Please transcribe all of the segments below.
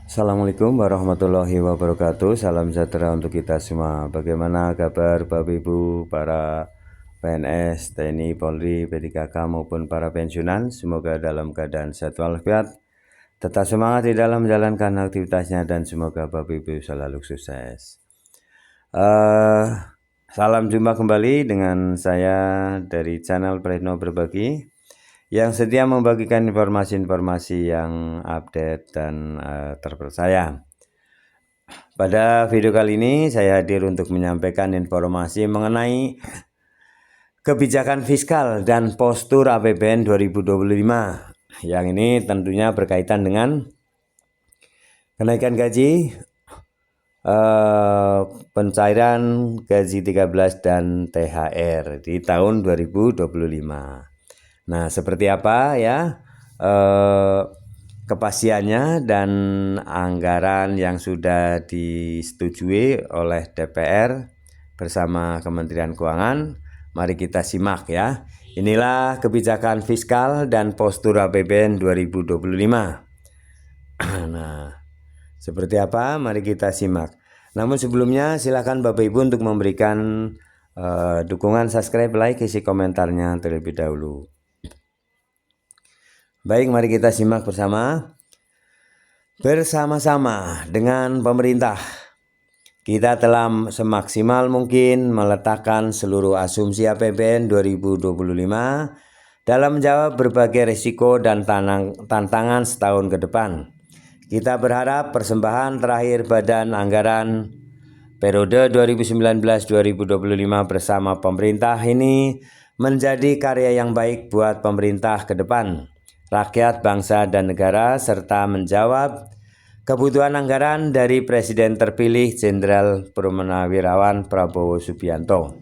Assalamualaikum warahmatullahi wabarakatuh. Salam sejahtera untuk kita semua. Bagaimana kabar Bapak Ibu, para PNS, TNI, Polri, P3K maupun para pensiunan? Semoga dalam keadaan sehat walafiat, tetap semangat di dalam menjalankan aktivitasnya, dan semoga Bapak Ibu selalu sukses. Salam jumpa kembali dengan saya dari channel Pretno Berbagi, yang sedia membagikan informasi-informasi yang update dan terpercaya. Pada video kali ini saya hadir untuk menyampaikan informasi mengenai kebijakan fiskal dan postur APBN 2025. Yang ini tentunya berkaitan dengan kenaikan gaji, pencairan gaji 13 dan THR di tahun 2025. Nah, seperti apa ya kepastiannya dan anggaran yang sudah disetujui oleh DPR bersama Kementerian Keuangan? Mari kita simak ya. Inilah kebijakan fiskal dan postur APBN 2025. Nah, seperti apa? Mari kita simak. Namun sebelumnya silakan Bapak Ibu untuk memberikan dukungan, subscribe, like, isi komentarnya terlebih dahulu. Baik, mari kita simak bersama-sama dengan pemerintah. Kita telah semaksimal mungkin meletakkan seluruh asumsi APBN 2025 dalam menjawab berbagai risiko dan tantangan setahun ke depan. Kita berharap persembahan terakhir Badan Anggaran periode 2019-2025 bersama pemerintah ini menjadi karya yang baik buat pemerintah ke depan, rakyat, bangsa, dan negara, serta menjawab kebutuhan anggaran dari Presiden terpilih Jenderal Purnawirawan Prabowo Subianto.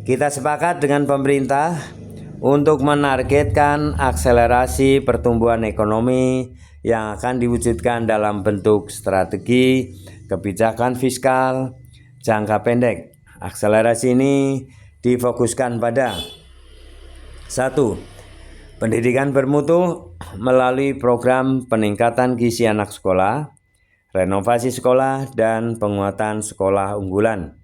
Kita sepakat dengan pemerintah untuk menargetkan akselerasi pertumbuhan ekonomi yang akan diwujudkan dalam bentuk strategi kebijakan fiskal jangka pendek. Akselerasi ini difokuskan pada 1. Pendidikan bermutu melalui program peningkatan gizi anak sekolah, renovasi sekolah, dan penguatan sekolah unggulan.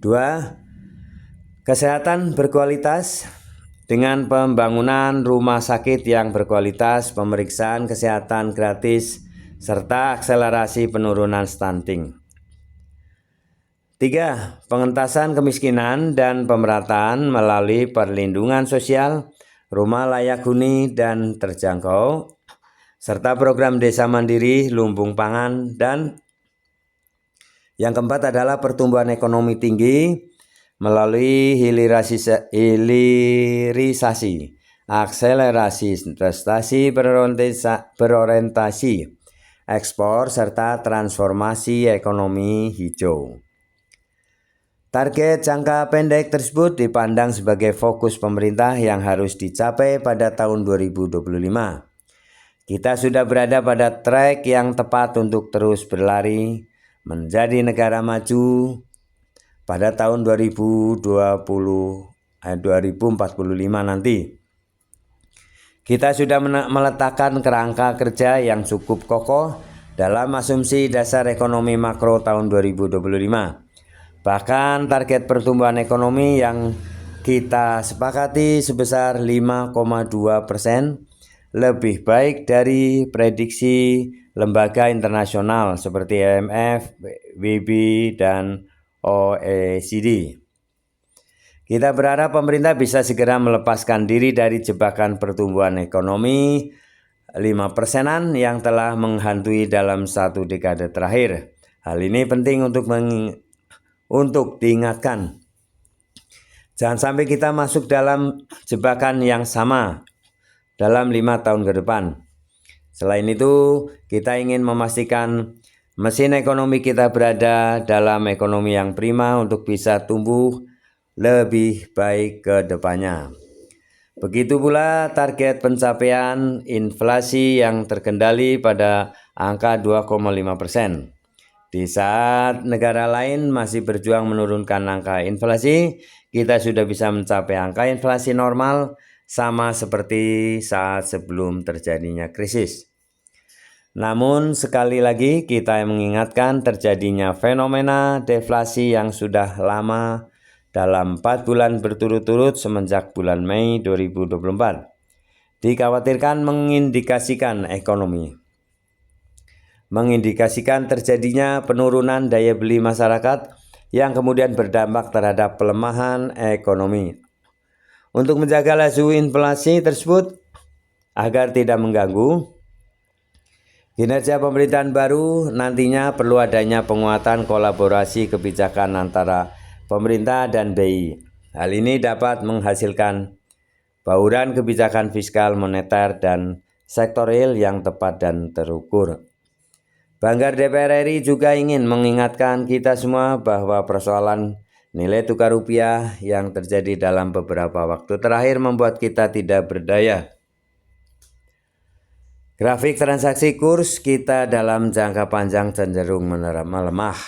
2. Kesehatan berkualitas dengan pembangunan rumah sakit yang berkualitas, pemeriksaan kesehatan gratis, serta akselerasi penurunan stunting. 3. Pengentasan kemiskinan dan pemerataan melalui perlindungan sosial, rumah layak huni dan terjangkau, serta program desa mandiri, lumbung pangan, dan yang keempat adalah pertumbuhan ekonomi tinggi melalui hilirisasi, akselerasi investasi berorientasi ekspor, serta transformasi ekonomi hijau. Target jangka pendek tersebut dipandang sebagai fokus pemerintah yang harus dicapai pada tahun 2025. Kita sudah berada pada track yang tepat untuk terus berlari menjadi negara maju pada tahun 2045 nanti. Kita sudah meletakkan kerangka kerja yang cukup kokoh dalam asumsi dasar ekonomi makro tahun 2025. Bahkan target pertumbuhan ekonomi yang kita sepakati sebesar 5,2%, lebih baik dari prediksi lembaga internasional seperti IMF, WB, dan OECD. Kita berharap pemerintah bisa segera melepaskan diri dari jebakan pertumbuhan ekonomi 5%-an yang telah menghantui dalam satu dekade terakhir. Hal ini penting untuk diingatkan. Jangan sampai kita masuk dalam jebakan yang sama dalam 5 tahun ke depan. Selain itu, kita ingin memastikan mesin ekonomi kita berada dalam ekonomi yang prima untuk bisa tumbuh lebih baik ke depannya. Begitu pula target pencapaian inflasi yang terkendali pada angka 2,5%. Di saat negara lain masih berjuang menurunkan angka inflasi, kita sudah bisa mencapai angka inflasi normal sama seperti saat sebelum terjadinya krisis. Namun sekali lagi kita mengingatkan terjadinya fenomena deflasi yang sudah lama dalam 4 bulan berturut-turut semenjak bulan Mei 2024. Dikhawatirkan mengindikasikan terjadinya penurunan daya beli masyarakat yang kemudian berdampak terhadap pelemahan ekonomi. Untuk menjaga laju inflasi tersebut agar tidak mengganggu kinerja pemerintahan baru, nantinya perlu adanya penguatan kolaborasi kebijakan antara pemerintah dan BI. Hal ini dapat menghasilkan bauran kebijakan fiskal, moneter, dan sektorial yang tepat dan terukur. Banggar DPR RI juga ingin mengingatkan kita semua bahwa persoalan nilai tukar rupiah yang terjadi dalam beberapa waktu terakhir membuat kita tidak berdaya. Grafik transaksi kurs kita dalam jangka panjang cenderung melemah.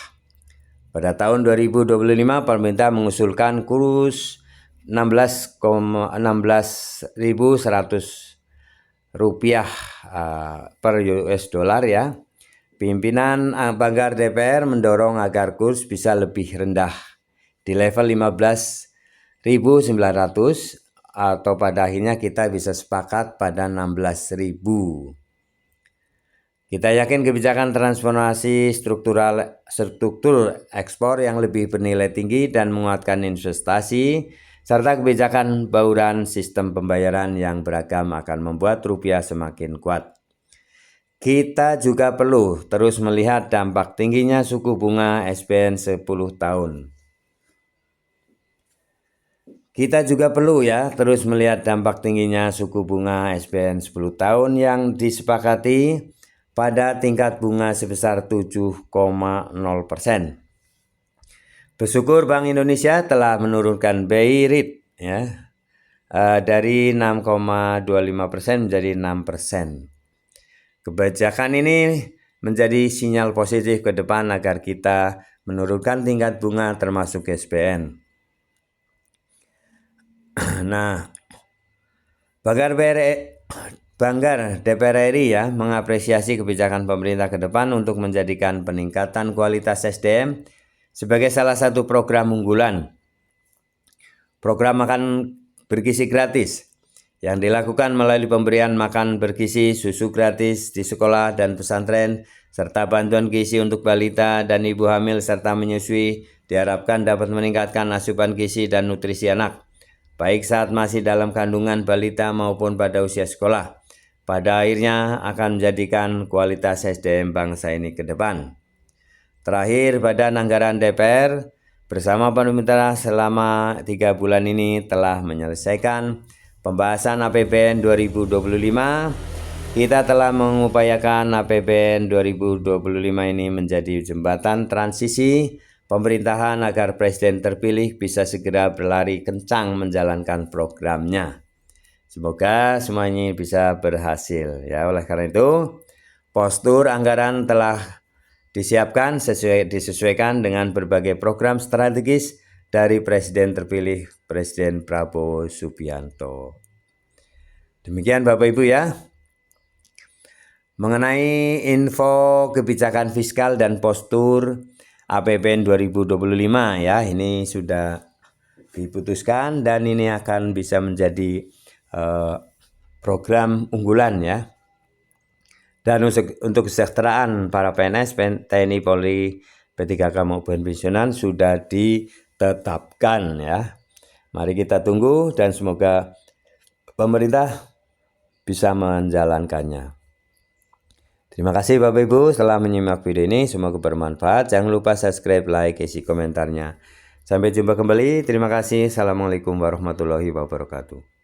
Pada tahun 2025, pemerintah mengusulkan kurs 16.100 rupiah per US dollar ya. Pimpinan Banggar DPR mendorong agar kurs bisa lebih rendah di level 15.900 atau pada akhirnya kita bisa sepakat pada 16.000. Kita yakin kebijakan transformasi struktur ekspor yang lebih bernilai tinggi dan menguatkan investasi, serta kebijakan bauran sistem pembayaran yang beragam akan membuat rupiah semakin kuat. Kita juga perlu terus melihat dampak tingginya suku bunga SBN 10 tahun. Kita juga perlu terus melihat dampak tingginya suku bunga SBN 10 tahun yang disepakati pada tingkat bunga sebesar 7,0%. Bersyukur Bank Indonesia telah menurunkan BI rate dari 6,25% menjadi 6%. Kebijakan ini menjadi sinyal positif ke depan agar kita menurunkan tingkat bunga termasuk SBN. Nah, Banggar DPR RI mengapresiasi kebijakan pemerintah ke depan untuk menjadikan peningkatan kualitas SDM sebagai salah satu program unggulan. Program makan bergizi gratis yang dilakukan melalui pemberian makan bergizi susu gratis di sekolah dan pesantren, serta bantuan gizi untuk balita dan ibu hamil serta menyusui diharapkan dapat meningkatkan asupan gizi dan nutrisi anak, baik saat masih dalam kandungan balita maupun pada usia sekolah. Pada akhirnya akan menjadikan kualitas SDM bangsa ini ke depan. Terakhir, Badan Anggaran DPR bersama pemerintah selama 3 bulan ini telah menyelesaikan pembahasan APBN 2025. Kita telah mengupayakan APBN 2025 ini menjadi jembatan transisi pemerintahan agar presiden terpilih bisa segera berlari kencang menjalankan programnya. Semoga semuanya bisa berhasil ya. Oleh karena itu, postur anggaran telah disiapkan disesuaikan dengan berbagai program strategis dari Presiden terpilih Presiden Prabowo Subianto. Demikian Bapak Ibu ya. Mengenai info kebijakan fiskal dan postur APBN 2025 ya, ini sudah diputuskan dan ini akan bisa menjadi program unggulan ya. Dan untuk kesejahteraan para PNS, TNI, Polri, P3K maupun pensiunan sudah ditetapkan ya. Mari kita tunggu dan semoga pemerintah bisa menjalankannya. Terima kasih Bapak Ibu telah menyimak video ini, semoga bermanfaat. Jangan lupa subscribe, like, isi komentarnya. Sampai jumpa kembali. Terima kasih. Assalamualaikum warahmatullahi wabarakatuh.